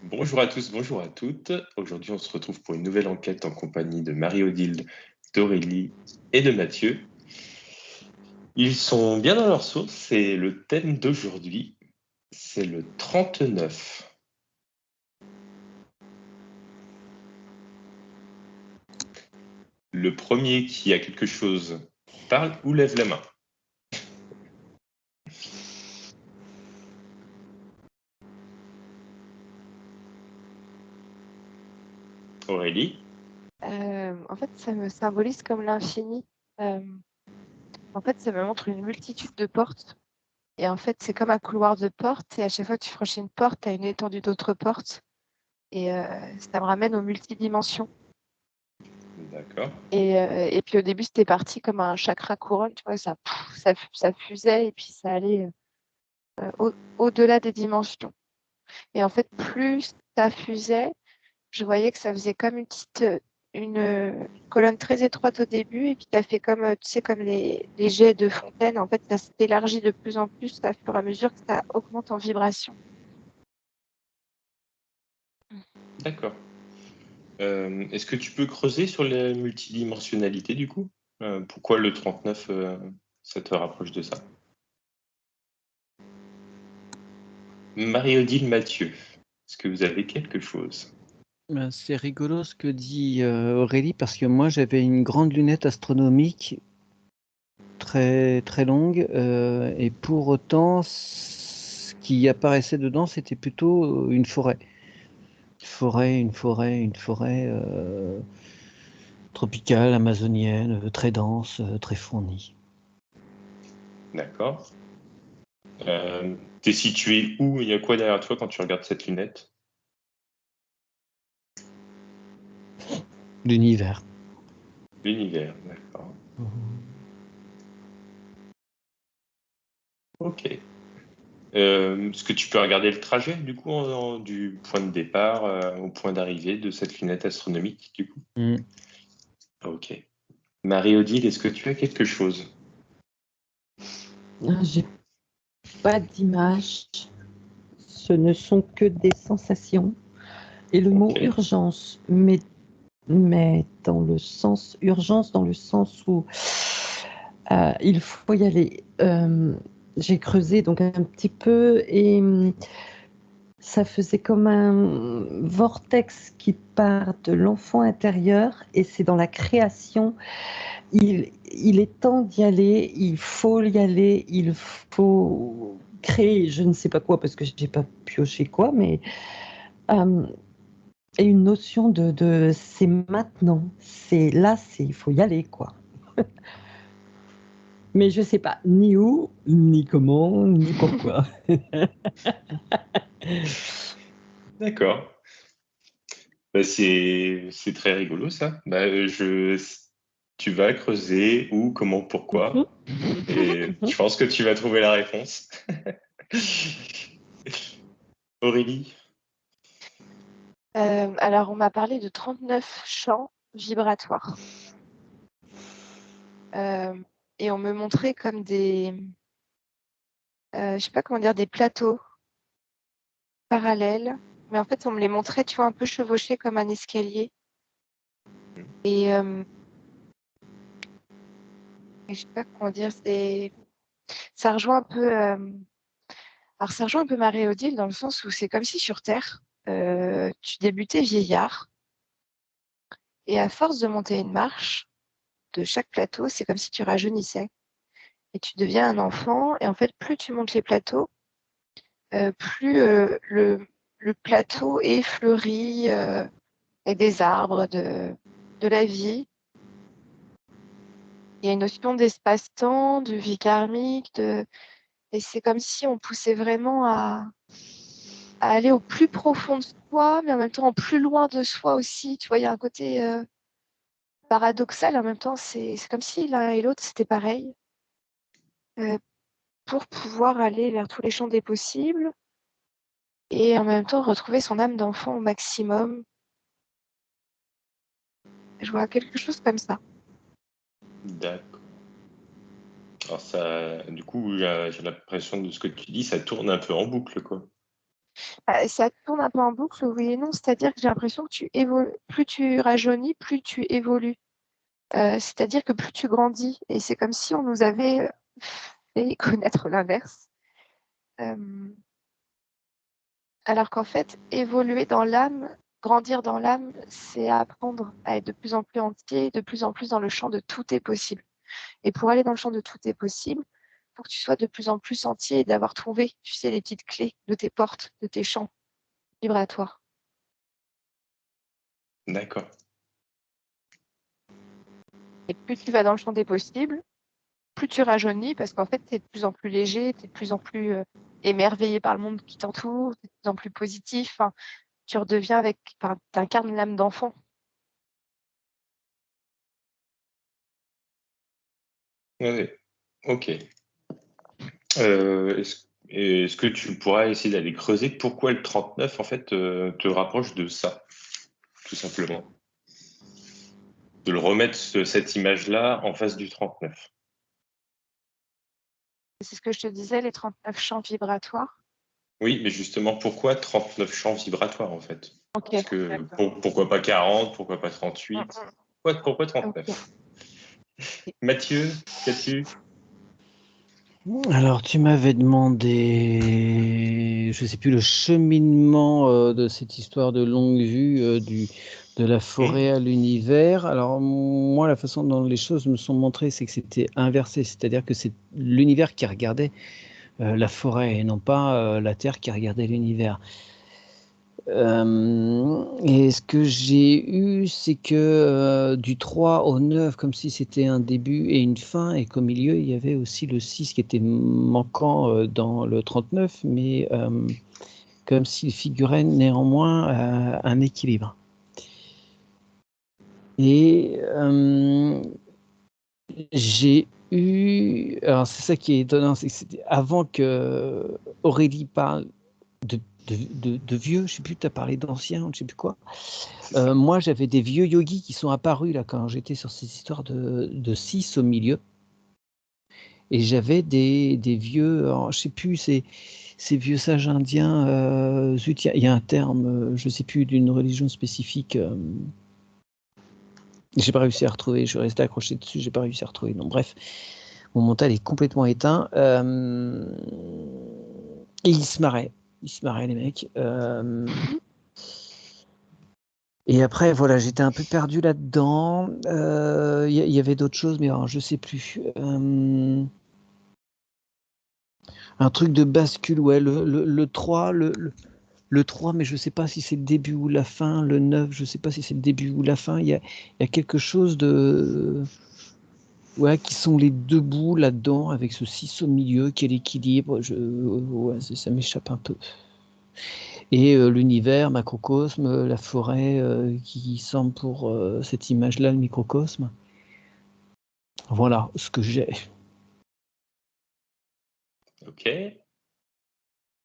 Bonjour à tous, bonjour à toutes. Aujourd'hui, on se retrouve pour une nouvelle enquête en compagnie de Marie-Odile, d'Aurélie et de Mathieu. Ils sont bien dans leur sauce et le thème d'aujourd'hui, c'est le 39. Le premier qui a quelque chose parle ou lève la main. Aurélie, En fait, ça me symbolise comme l'infini. Euh, En fait, ça me montre une multitude de portes. Et en fait, c'est comme un couloir de portes. Et à chaque fois que tu franchis une porte, tu as une étendue d'autres portes. Et ça me ramène aux multidimensions. d'accord, Et puis au début, c'était parti comme un chakra couronne. Tu vois, ça fusait et puis ça allait au-delà des dimensions. Et en fait, plus ça fusait, je voyais que ça faisait comme une colonne très étroite au début, et puis ça fait comme, tu sais, comme les jets de fontaine. En fait, ça s'élargit de plus en plus à fur et à mesure que ça augmente en vibration. d'accord. Est-ce que tu peux creuser sur la multidimensionnalité du coup? Pourquoi le 39, ça te rapproche de ça? Marie-Odile, Mathieu, est-ce que vous avez quelque chose? C'est rigolo ce que dit Aurélie, parce que moi j'avais une grande lunette astronomique très très longue, et pour autant ce qui apparaissait dedans c'était plutôt une forêt. Une forêt tropicale, amazonienne, très dense, très fournie. D'accord. T'es situé où? Il y a quoi derrière toi quand tu regardes cette lunette? L'univers. L'univers, d'accord. Ok. Est-ce que tu peux regarder le trajet du coup du point de départ au point d'arrivée de cette lunette astronomique du coup? Mm. Ok. Marie-Odile, est-ce que tu as quelque chose? J'ai pas d'image, ce ne sont que des sensations. Et le mot Ok. urgence, mais dans le sens urgence, dans le sens où il faut y aller. J'ai creusé donc un petit peu et ça faisait comme un vortex qui part de l'enfant intérieur et c'est dans la création. Il est temps d'y aller, il faut y aller, il faut créer je ne sais pas quoi parce que j'ai pas pioché quoi, mais et une notion de c'est maintenant, c'est là, c'est il faut y aller quoi. Mais je sais pas ni où, ni comment, ni pourquoi. D'accord. Bah, c'est très rigolo ça. Bah, tu vas creuser où, comment, pourquoi, et je pense que tu vas trouver la réponse. Aurélie? Alors, on m'a parlé de 39 champs vibratoires. Et on me montrait comme je sais pas comment dire, des plateaux parallèles. Mais en fait, on me les montrait, tu vois, un peu chevauchés comme un escalier. Et je sais pas comment dire, ça rejoint un peu, alors ça rejoint un peu Marie-Odile dans le sens où c'est comme si sur Terre, tu débutais vieillard et à force de monter une marche de chaque plateau, c'est comme si tu rajeunissais et tu deviens un enfant. Et en fait, plus tu montes les plateaux, plus le plateau est fleuri avec des arbres, de la vie. Il y a une notion d'espace-temps, de vie karmique, et c'est comme si on poussait vraiment à aller au plus profond de soi, mais en même temps en plus loin de soi aussi. Tu vois, il y a un côté paradoxal. En même temps, c'est comme si l'un et l'autre, c'était pareil. euh, pour pouvoir aller vers tous les champs des possibles et en même temps retrouver son âme d'enfant au maximum. Je vois quelque chose comme ça. D'accord. Alors ça, du coup, j'ai l'impression de ce que tu dis, ça tourne un peu en boucle, quoi. Ça tourne un peu en boucle, oui et non. C'est-à-dire que j'ai l'impression que tu évolues, plus tu rajeunis, plus tu évolues. C'est-à-dire que plus tu grandis. Et c'est comme si on nous avait fait connaître l'inverse. Alors qu'en fait, évoluer dans l'âme, grandir dans l'âme, c'est apprendre à être de plus en plus entier, de plus en plus dans le champ de tout est possible. Et pour aller dans le champ de tout est possible, il faut que tu sois de plus en plus entier et d'avoir trouvé, tu sais, les petites clés de tes portes, de tes champs vibratoires. D'accord. Et plus tu vas dans le champ des possibles, plus tu rajeunis parce qu'en fait, tu es de plus en plus léger, tu es de plus en plus émerveillé par le monde qui t'entoure, tu es de plus en plus positif. Enfin, tu redeviens tu incarnes l'âme d'enfant. Ouais, ok. Est-ce que tu pourras essayer d'aller creuser pourquoi le 39 en fait te rapproche de ça, tout simplement? De le remettre cette image-là en face du 39. C'est ce que je te disais, les 39 champs vibratoires. Oui, mais justement, pourquoi 39 champs vibratoires en fait? Ok. Parce que pourquoi pas 40, pourquoi pas 38? Pourquoi 39? Ok. Mathieu, qu'as-tu? Alors, tu m'avais demandé, je sais plus, le cheminement de cette histoire de longue vue de la forêt à l'univers. Alors, moi, la façon dont les choses me sont montrées, c'est que c'était inversé, c'est-à-dire que c'est l'univers qui regardait la forêt et non pas la Terre qui regardait l'univers. Et ce que j'ai eu, c'est que du 3 au 9, comme si c'était un début et une fin, et qu'au milieu, il y avait aussi le 6 qui était manquant dans le 39, mais comme s'il figurait néanmoins un équilibre. Et j'ai eu... Alors c'est ça qui est étonnant, c'est que avant que Aurélie parle de vieux, je sais plus, tu as parlé d'anciens, je ne sais plus quoi. Moi, j'avais des vieux yogis qui sont apparus là quand j'étais sur ces histoires de 6 au milieu. Et j'avais des vieux, alors, je ne sais plus, ces vieux sages indiens, zut, il y a un terme, je ne sais plus, d'une religion spécifique. J'ai pas réussi à retrouver, je suis resté accroché dessus, j'ai pas réussi à retrouver. Donc bref, mon mental est complètement éteint. Et ils se marraient les mecs. Et après, voilà, j'étais un peu perdu là-dedans. Y avait d'autres choses, mais alors, je sais plus. Un truc de bascule, ouais, le 3, le 3, mais je sais pas si c'est le début ou la fin. Le 9, je sais pas si c'est le début ou la fin. Il y a quelque chose de... Ouais, qui sont les deux bouts là-dedans, avec ce 6 au milieu, qui est l'équilibre. Ouais, ça m'échappe un peu. Et l'univers, macrocosme, la forêt qui semble pour cette image-là, le microcosme. Voilà ce que j'ai. Ok.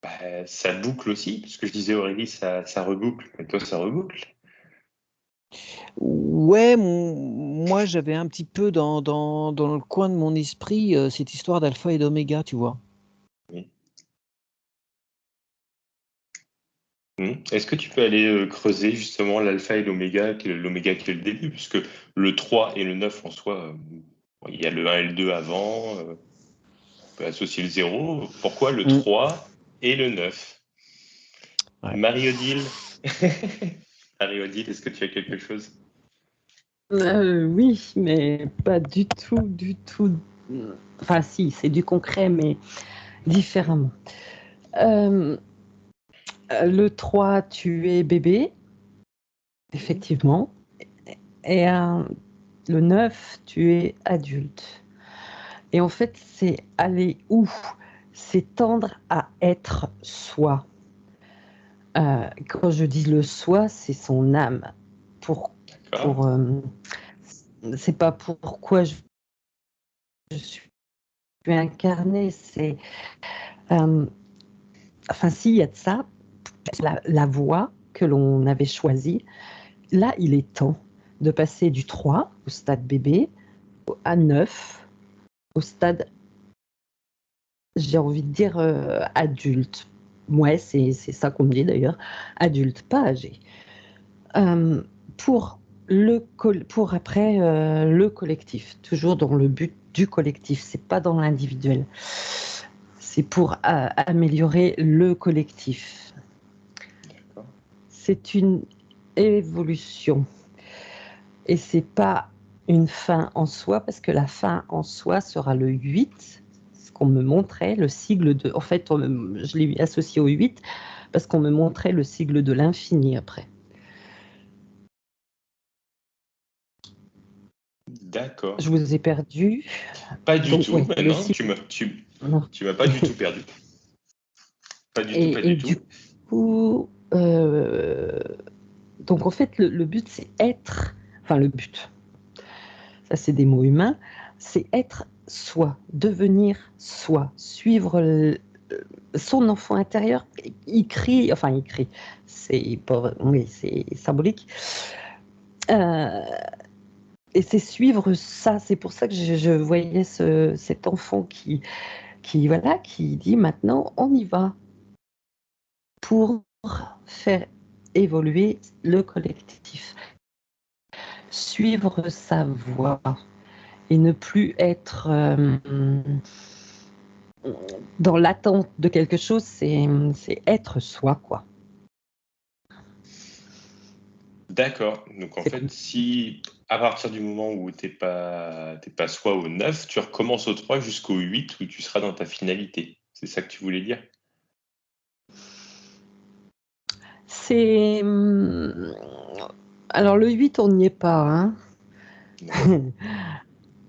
Bah, ça boucle aussi, parce que je disais Aurélie, ça reboucle, mais toi, ça reboucle. Ouais, moi j'avais un petit peu dans le coin de mon esprit cette histoire d'alpha et d'oméga, tu vois. Oui. Est-ce que tu peux aller creuser justement l'alpha et l'oméga qui est le début, puisque le 3 et le 9 en soi, il y a le 1 et le 2 avant, on peut associer le 0. Pourquoi le 3 et le 9? Ouais. Marie-Odile, Marie-Odile, est-ce que tu as quelque chose? Oui, mais pas du tout. Enfin, si, c'est du concret, mais différemment. Le 3, tu es bébé, effectivement. Et le 9, tu es adulte. Et en fait, c'est aller où? C'est tendre à être soi. Quand je dis le soi, c'est son âme. C'est pas pourquoi je suis incarnée, c'est enfin s'il y a de ça, la voie que l'on avait choisie, là il est temps de passer du 3 au stade bébé à 9 au stade, j'ai envie de dire adulte. Ouais, c'est ça qu'on me dit d'ailleurs. Adulte, pas âgé. Pour pour après le collectif, toujours dans le but du collectif, c'est pas dans l'individuel. C'est pour améliorer le collectif. D'accord. C'est une évolution et c'est pas une fin en soi, parce que la fin en soi sera le 8, ce qu'on me montrait, le sigle de... En fait, je l'ai associé au 8 parce qu'on me montrait le sigle de l'infini après. D'accord. Je vous ai perdu. Pas du Donc, tout, ouais, mais le non, sigle. Non. tu m'as pas du tout perdu. Pas du tout, pas Et du du tout. coup, donc en fait, le but, c'est être, enfin le but, ça c'est des mots humains, c'est être soi, devenir soi, suivre son enfant intérieur. Il crie, oui, c'est symbolique. Euh, et c'est suivre ça, c'est pour ça que je voyais cet enfant voilà, qui dit maintenant on y va pour faire évoluer le collectif, suivre sa voie et ne plus être dans l'attente de quelque chose, c'est être soi, quoi. D'accord. Donc en C'est fait, comme... si à partir du moment où t'es pas soit au 9, tu recommences au 3 jusqu'au 8 où tu seras dans ta finalité. C'est ça que tu voulais dire? C'est... Alors le 8, on n'y est pas, hein. Non.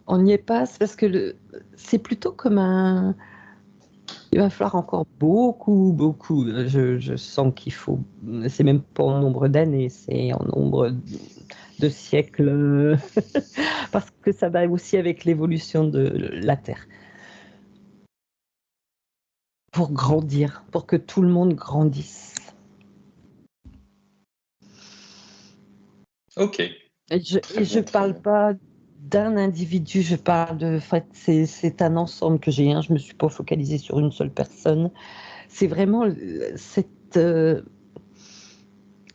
On n'y est pas, c'est parce que c'est plutôt comme un... Il va falloir encore beaucoup. Je sens qu'il faut... C'est même pas en nombre d'années, c'est en nombre de siècles. Parce que ça va aussi avec l'évolution de la Terre. Pour grandir, pour que tout le monde grandisse. Ok. Et Très je bien, très parle bien. pas d'un individu, je parle de... En fait, c'est un ensemble que j'ai, hein. Je me suis pas focalisée sur une seule personne. C'est vraiment cette...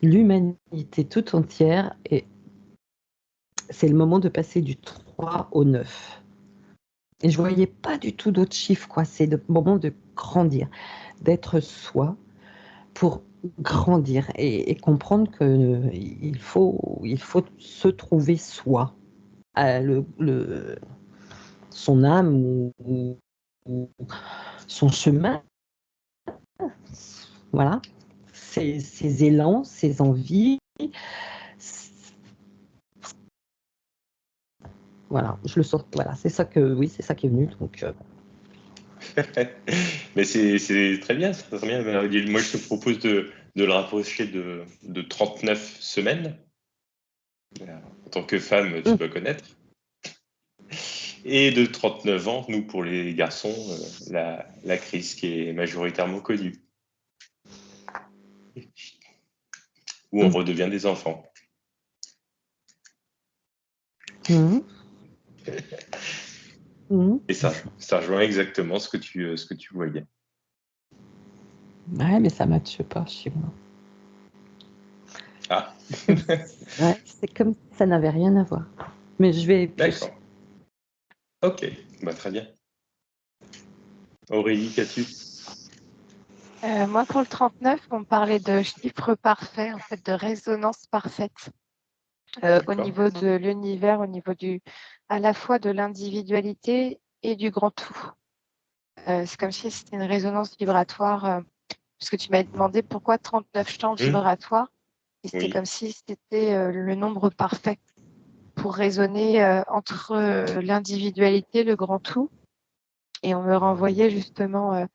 l'humanité tout entière, et c'est le moment de passer du 3 au 9. Et je voyais pas du tout d'autres chiffres, quoi. C'est le moment de grandir, d'être soi pour grandir et comprendre que il faut se trouver soi, son âme ou son chemin, voilà, ses élans, ses envies. Voilà, je le sens. Voilà, c'est ça que oui, c'est ça qui est venu. Donc, Mais c'est très bien, c'est très bien. Moi, je te propose de le rapprocher de 39 semaines. En tant que femme, tu dois connaître. Et de 39 ans, nous, pour les garçons, la crise qui est majoritairement connue. Où on redevient des enfants. Et ça rejoint exactement ce que tu voyais. Ouais, mais ça ne matche pas chez moi. Ah, Ouais, c'est comme si ça n'avait rien à voir. Mais je vais piocher. d'accord. Ok, bah, très bien. Aurélie, qu'as-tu? Moi, pour le 39, on parlait de chiffre parfait, en fait, de résonance parfaite au D'accord. niveau de l'univers, au niveau à la fois de l'individualité et du grand tout. C'est comme si c'était une résonance vibratoire, parce que tu m'as demandé pourquoi 39 champs vibratoires, et c'était Oui. comme si c'était le nombre parfait pour résonner entre l'individualité, le grand tout. Et on me renvoyait justement,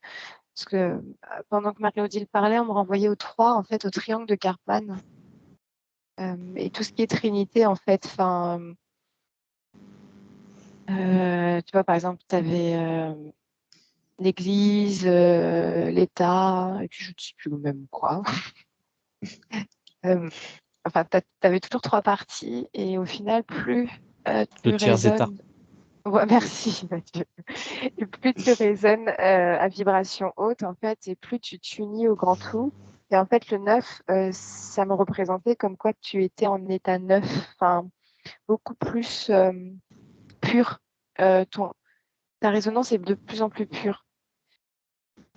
parce que pendant que Marie-Odile parlait, on me renvoyait au 3, en fait, au triangle de Karpman. Et tout ce qui est Trinité, en fait, tu vois, par exemple, tu avais l'Église, l'État, et puis je ne sais plus même quoi. Enfin, tu avais toujours 3 parties, et au final, plus tu Le tiers état. résonnes. Ouais, merci, Mathieu. Et plus tu résonnes à vibration haute, en fait, et plus tu t'unis au grand tout. Et en fait, le 9, ça me représentait comme quoi tu étais en état neuf, enfin, beaucoup plus pur. Ton, ta résonance est de plus en plus pure.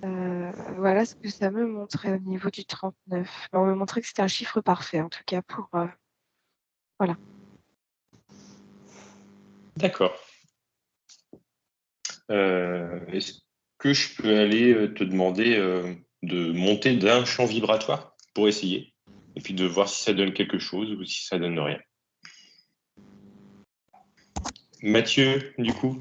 Voilà ce que ça me montrait au niveau du 39. On me montrait que c'était un chiffre parfait, en tout cas pour... voilà. D'accord. Est-ce que je peux aller te demander de monter d'un champ vibratoire pour essayer, et puis de voir si ça donne quelque chose ou si ça donne rien. Mathieu, du coup.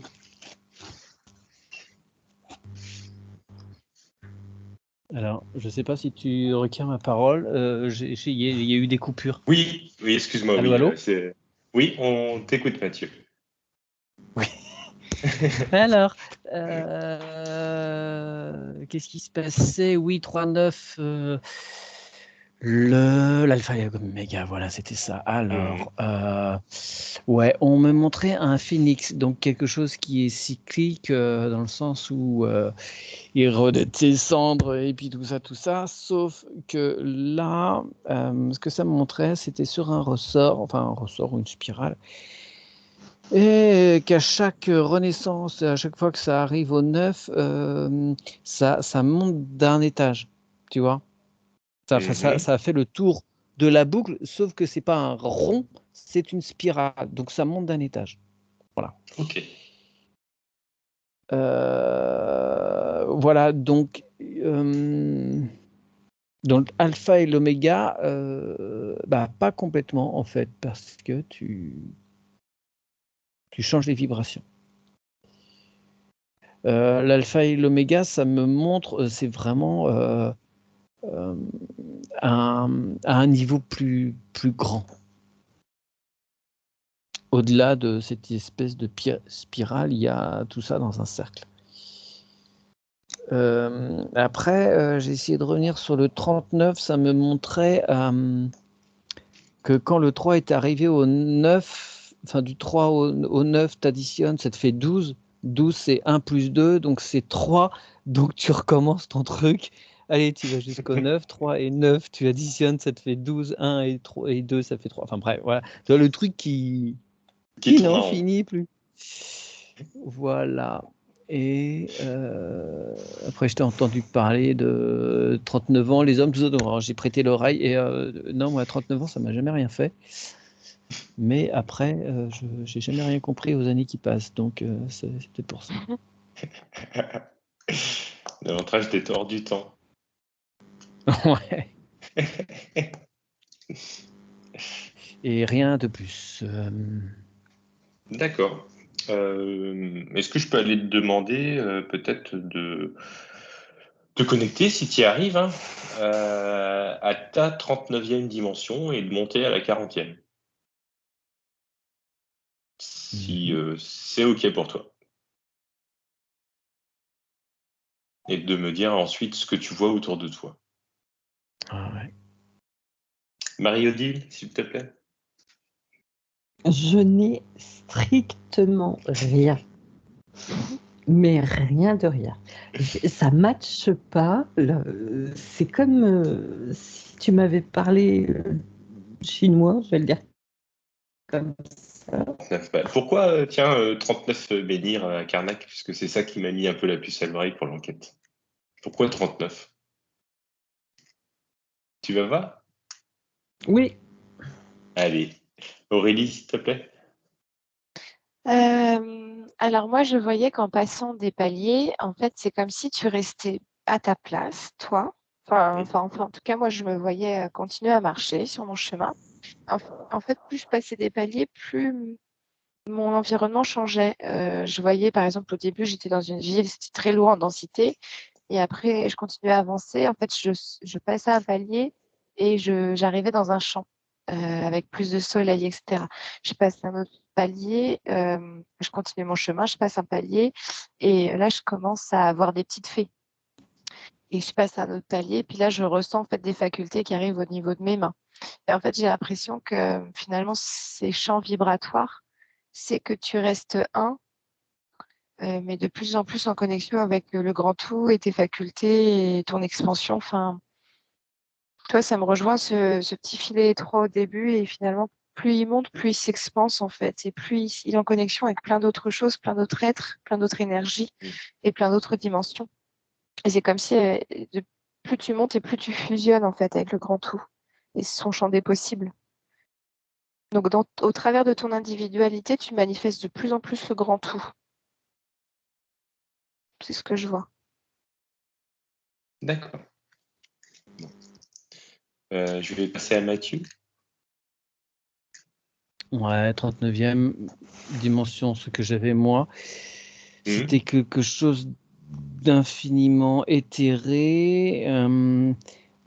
Alors, je sais pas si tu requiers ma parole. Il y a eu des coupures. Oui, oui, excuse-moi, Allô, oui. allô? Oui, on t'écoute, Mathieu. Oui. Alors, qu'est-ce qui se passait? Oui, 3-9. L'alpha et l'oméga, voilà, c'était ça. Alors, ouais, on me montrait un phénix, donc quelque chose qui est cyclique dans le sens où il redette ses cendres et puis tout ça, sauf que là, ce que ça me montrait, c'était sur un ressort, enfin un ressort ou une spirale, et qu'à chaque renaissance, à chaque fois que ça arrive au 9, ça monte d'un étage, tu vois. Ça fait le tour de la boucle, sauf que c'est pas un rond, c'est une spirale. Donc ça monte d'un étage. Voilà. Ok. Voilà, donc alpha et l'oméga, pas complètement en fait, parce que tu changes les vibrations. L'alpha et l'oméga, ça me montre, c'est vraiment à un niveau plus grand. Au-delà de cette espèce de spirale, il y a tout ça dans un cercle. Après, j'ai essayé de revenir sur le 39, ça me montrait que quand le 3 est arrivé au 9, enfin du 3 au 9, tu additionnes, ça te fait 12. 12, c'est 1 plus 2, donc c'est 3. Donc tu recommences ton truc. Allez, tu vas jusqu'au 9, 3 et 9, tu additionnes, ça te fait 12, 1 et 3 et 2, ça fait 3. Enfin bref, voilà. Tu vois, le truc qui tourne n'en en rond. finit plus. Voilà. Et après, je t'ai entendu parler de 39 ans, les hommes, tout ça. Donc, j'ai prêté l'oreille. Et non, moi, à 39 ans, ça m'a jamais rien fait. Mais après, je n'ai jamais rien compris aux années qui passent. Donc, c'est peut-être pour ça. L'avantage d'être hors du temps. Ouais. Et rien de plus. D'accord. Est-ce que je peux aller te demander peut-être de te connecter, si tu y arrives, hein, à ta 39e dimension et de monter à la 40e? Si c'est OK pour toi. Et de me dire ensuite ce que tu vois autour de toi. Ah ouais. Marie-Odile, s'il te plaît. Je n'ai strictement rien. Mais rien de rien. Ça matche pas. C'est comme si tu m'avais parlé chinois, je vais le dire comme ça. 39 balles. Pourquoi, tiens, 39 bénir à Carnac? Puisque c'est ça qui m'a mis un peu la puce à l'oreille pour l'enquête. Pourquoi 39? Tu vas voir? Oui, Allez. Aurélie, s'il te plaît. Alors moi, je voyais qu'en passant des paliers, en fait, c'est comme si tu restais à ta place, toi. Enfin, en tout cas, moi, je me voyais continuer à marcher sur mon chemin. En, en fait, plus je passais des paliers, plus mon environnement changeait. Je voyais, par exemple, au début, j'étais dans une ville, c'était très lourd en densité. Et après, je continuais à avancer. En fait, je passais un palier et j'arrivais dans un champ avec plus de soleil, etc. Je passe un autre palier, je continue mon chemin, je passe un palier et là, je commence à avoir des petites fées. Et je passe un autre palier, puis là, je ressens en fait des facultés qui arrivent au niveau de mes mains. Et en fait, j'ai l'impression que finalement, ces champs vibratoires, c'est que tu restes un mais de plus en plus en connexion avec le grand tout et tes facultés et ton expansion. Enfin, toi, ça me rejoint ce petit filet étroit au début et finalement, plus il monte, plus il s'expanse en fait, et plus il est en connexion avec plein d'autres choses, plein d'autres êtres, plein d'autres énergies et plein d'autres dimensions. Et c'est comme si plus tu montes et plus tu fusionnes en fait avec le grand tout et son champ des possibles. Donc, au travers de ton individualité, tu manifestes de plus en plus le grand tout. C'est ce que je vois. D'accord. Bon. Je vais passer à Mathieu. Ouais, 39e dimension, ce que j'avais moi, c'était quelque chose d'infiniment éthéré,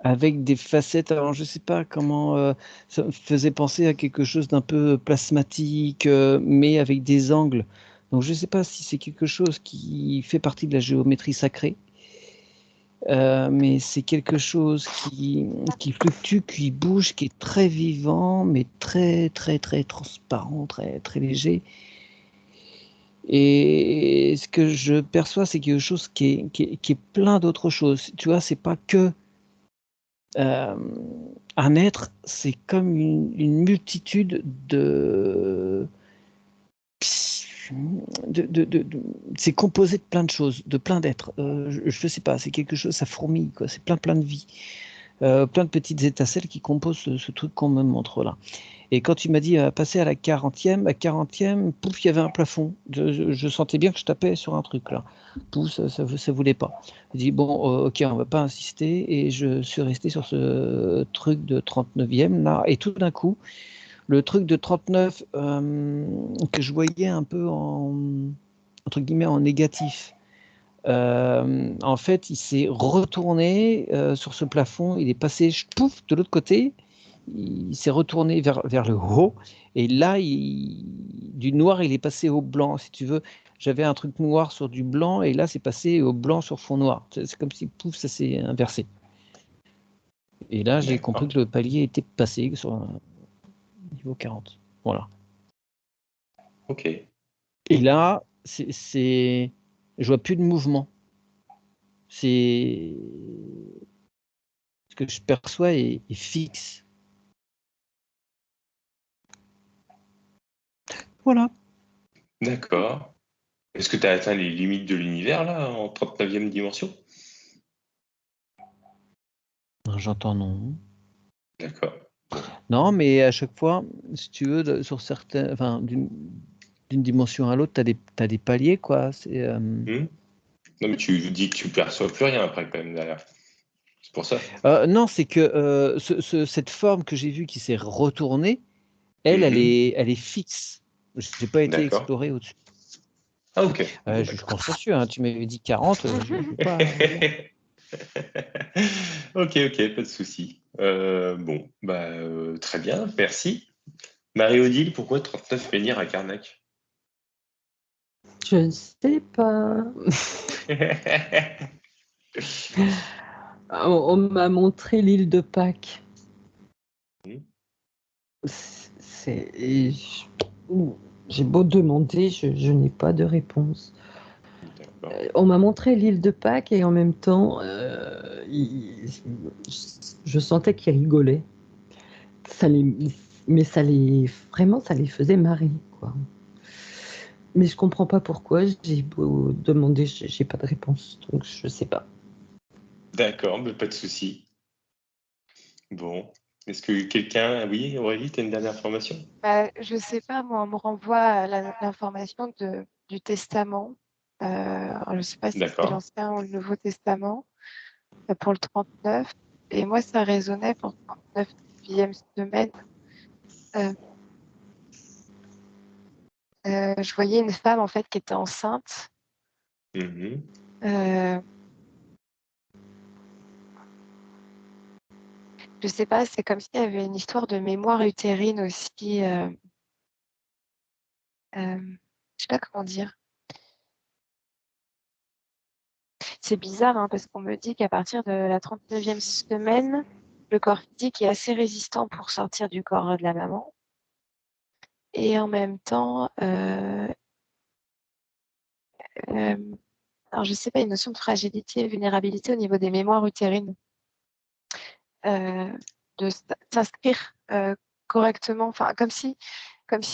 avec des facettes. Alors, je sais pas comment, ça me faisait penser à quelque chose d'un peu plasmatique, mais avec des angles. Donc, je sais pas si c'est quelque chose qui fait partie de la géométrie sacrée. Mais c'est quelque chose qui fluctue, qui bouge, qui est très vivant, mais très, très, très transparent, très, très léger. Et ce que je perçois, c'est quelque chose qui est plein d'autres choses. Tu vois, c'est pas que un être, c'est comme une multitude c'est composé de plein de choses, de plein d'êtres. Je sais pas, c'est quelque chose, ça fourmille, quoi. C'est plein de vie. Plein de petites étincelles qui composent ce truc qu'on me montre là. Et quand tu m'as dit passer à la 40e, pouf, il y avait un plafond. Je sentais bien que je tapais sur un truc là. Pouf, ça voulait pas. Je dis bon, ok, on va pas insister. Et je suis resté sur ce truc de 39e là. Et tout d'un coup, le truc de 39 que je voyais un peu entre guillemets en négatif. En fait, il s'est retourné sur ce plafond, il est passé pouf de l'autre côté, il s'est retourné vers le haut, et là, du noir, il est passé au blanc, si tu veux. J'avais un truc noir sur du blanc, et là, c'est passé au blanc sur fond noir. C'est comme si pouf, ça s'est inversé. Et là, j'ai compris que le palier était passé sur niveau 40. Voilà. Ok. Et là, je vois plus de mouvement. C'est ce que je perçois est fixe. Voilà. D'accord. Est-ce que tu as atteint les limites de l'univers, là, en 39e dimension? J'entends non. D'accord. Non, mais à chaque fois, si tu veux, sur certains, enfin, d'une dimension à l'autre, t'as des paliers, quoi. Non, mais tu dis que tu perçois plus rien après, quand même, derrière. C'est pour ça. Non, c'est que cette forme que j'ai vue qui s'est retournée, elle est fixe. Je n'ai pas été D'accord. exploré au-dessus. Ah, ok. Je suis consciencieux, hein. Tu m'avais dit 40, je ne vais pas. Ok, pas de souci. Bon, très bien, merci. Marie-Odile, pourquoi 39 menhirs à Carnac? Je ne sais pas. On m'a montré l'île de Pâques. J'ai beau demander, je n'ai pas de réponse. On m'a montré l'île de Pâques et en même temps, je sentais qu'ils rigolaient. Mais vraiment, ça les faisait marrer, quoi. Mais je comprends pas pourquoi. J'ai beau demander, j'ai pas de réponse, donc je sais pas. D'accord, mais pas de souci. Bon, est-ce que quelqu'un... Oui, Aurélie, tu as une dernière information? Je sais pas, moi, on me renvoie à l'information du testament. Je ne sais pas si c'est D'accord. l'Ancien ou le Nouveau Testament pour le 39. Et moi, ça résonnait pour le 39e semaine. Je voyais une femme en fait qui était enceinte. Je sais pas, c'est comme s'il y avait une histoire de mémoire utérine aussi. Je sais pas comment dire. C'est bizarre hein, parce qu'on me dit qu'à partir de la 39e semaine, le corps physique est assez résistant pour sortir du corps de la maman. Et en même temps, alors je sais pas, une notion de fragilité et vulnérabilité au niveau des mémoires utérines. De s'inscrire correctement, enfin comme si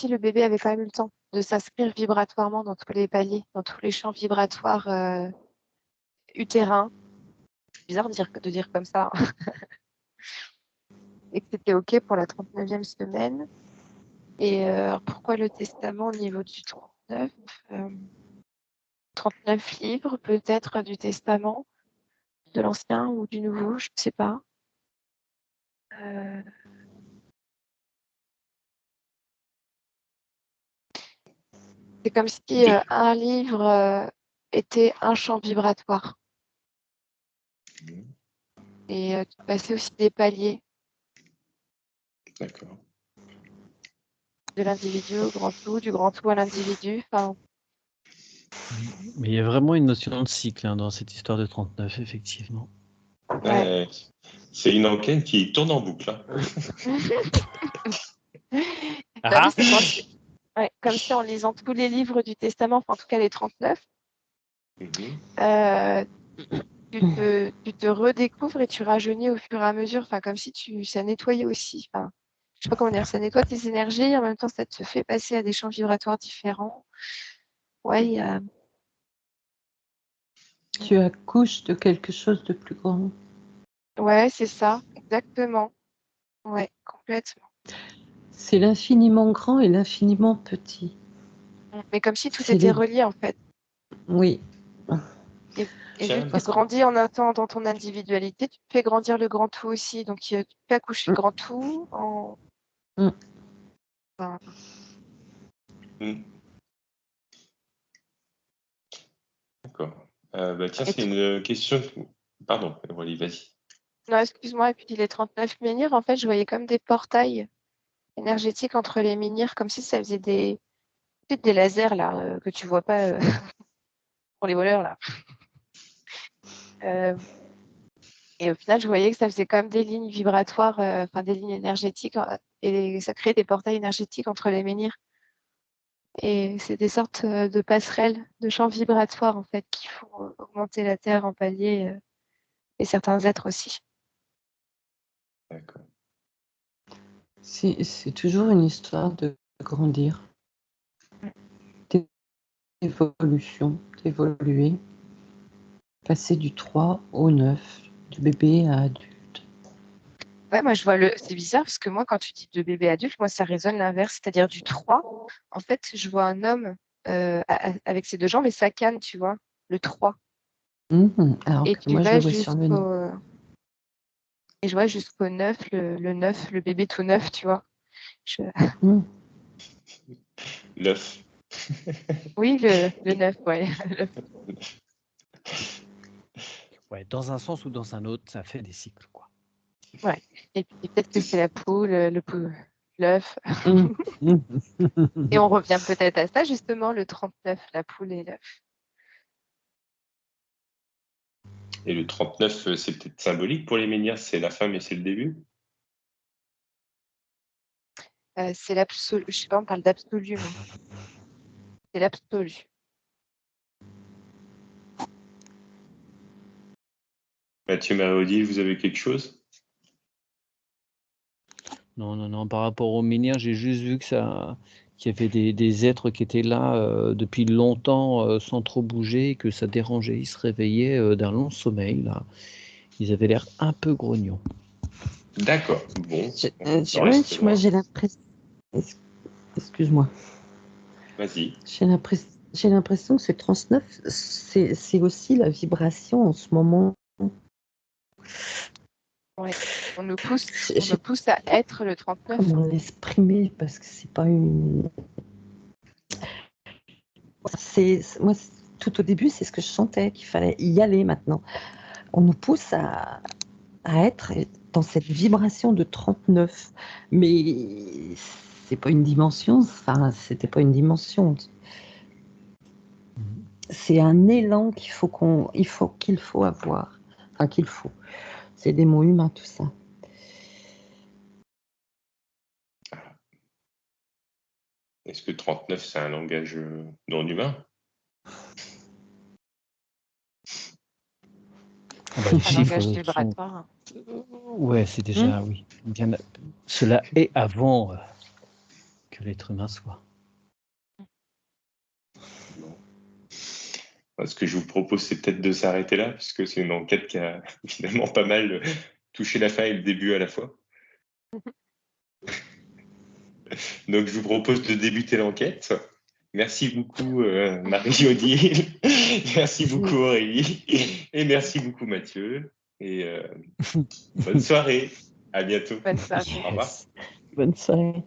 le bébé avait quand même eu le temps de s'inscrire vibratoirement dans tous les paliers, dans tous les champs vibratoires utérins. C'est bizarre de dire comme ça. Hein. Et que c'était OK pour la 39e semaine. Et pourquoi le testament au niveau du 39 39 livres, peut-être du testament, de l'ancien ou du nouveau, je ne sais pas. C'est comme si un livre était un champ vibratoire. Et tu passais aussi des paliers D'accord. de l'individu au grand tout, du grand tout à l'individu. Enfin, Mais il y a vraiment une notion de cycle dans cette histoire de 39, effectivement. Ouais. C'est une enquête qui tourne en boucle. Hein. T'as vu, c'est comme si en lisant tous les livres du Testament, enfin en tout cas les 39, tu te redécouvres et tu rajeunis au fur et à mesure, enfin comme si ça nettoyait aussi. Enfin, je sais pas comment dire, ça nettoie tes énergies, en même temps ça te fait passer à des champs vibratoires différents. Ouais, il y a... Tu accouches de quelque chose de plus grand. Ouais, c'est ça, exactement. Ouais, complètement. C'est l'infiniment grand et l'infiniment petit. Mais comme si tout C'est était les... relié en fait. Oui. Et vu Tiens, que tu grandis en un temps dans ton individualité, tu fais grandir le grand tout aussi. Donc tu fais accoucher le grand tout en... Enfin, d'accord. Tiens, et c'est une question. Pardon, Wally, vas-y. non, excuse-moi, et puis les 39 menhirs, en fait, je voyais comme des portails énergétiques entre les menhirs, comme si ça faisait des lasers là, que tu vois pas pour les voleurs là. Et au final, je voyais que ça faisait comme des lignes vibratoires, enfin des lignes énergétiques, et ça créait des portails énergétiques entre les menhirs. Et c'est des sortes de passerelles, de champs vibratoires en fait, qui font augmenter la Terre en palier et certains êtres aussi. D'accord. C'est toujours une histoire de grandir, d'évolution, d'évoluer, passer du 3 au 9, du bébé à adulte. Ouais, moi je vois c'est bizarre parce que moi quand tu dis de bébé adulte, moi ça résonne l'inverse, c'est-à-dire du 3. En fait, je vois un homme avec ses deux jambes et sa canne, tu vois, le 3. Alors Et que tu moi, je vas le vois sur le 9. et je vois jusqu'au 9, le 9, le bébé tout neuf, tu vois. Je- L'œuf. Oui, le 9, ouais. Ouais, dans un sens ou dans un autre, ça fait des cycles, quoi. Ouais. Et puis peut-être que c'est la poule, l'œuf. Et on revient peut-être à ça justement, le 39, la poule et l'œuf. Et le 39, c'est peut-être symbolique pour les menhirs, c'est la fin mais c'est le début. C'est l'absolu. Je sais pas, on parle d'absolu, moi. C'est l'absolu. Mathieu Marie-Odile, vous avez quelque chose? Non. Par rapport aux menhirs, j'ai juste vu qu'il y avait des êtres qui étaient là depuis longtemps sans trop bouger, et que ça dérangeait. Ils se réveillaient d'un long sommeil, là. Ils avaient l'air un peu grognons. D'accord. Bon, on Ouais, reste moi, loin. j'ai l'impression. Excuse-moi. Vas-y. J'ai l'impression que ce 39, c'est aussi la vibration en ce moment. Ouais. On nous Je sais pousse à être le 39. comment l'exprimer parce que c'est pas une. Moi, tout au début, c'est ce que je sentais qu'il fallait y aller maintenant. On nous pousse à être dans cette vibration de 39, mais c'est pas une dimension. Enfin, c'était pas une dimension. C'est un élan qu'il faut avoir. Enfin, qu'il faut. C'est des mots humains, tout ça. Est-ce que 39, c'est un langage non humain? Ah bah, les Un chiffres langage sont... vibratoire. Ouais, c'est déjà, oui. Bien... Cela est avant que l'être humain soit. Ce que je vous propose, c'est peut-être de s'arrêter là, puisque c'est une enquête qui a finalement pas mal touché la fin et le début à la fois. Donc, je vous propose de débuter l'enquête. Merci beaucoup, Marie-Odile. Merci beaucoup, Aurélie. Et merci beaucoup, Mathieu. Et bonne soirée. À bientôt. Bonne soirée. Au revoir. Yes. Bonne soirée.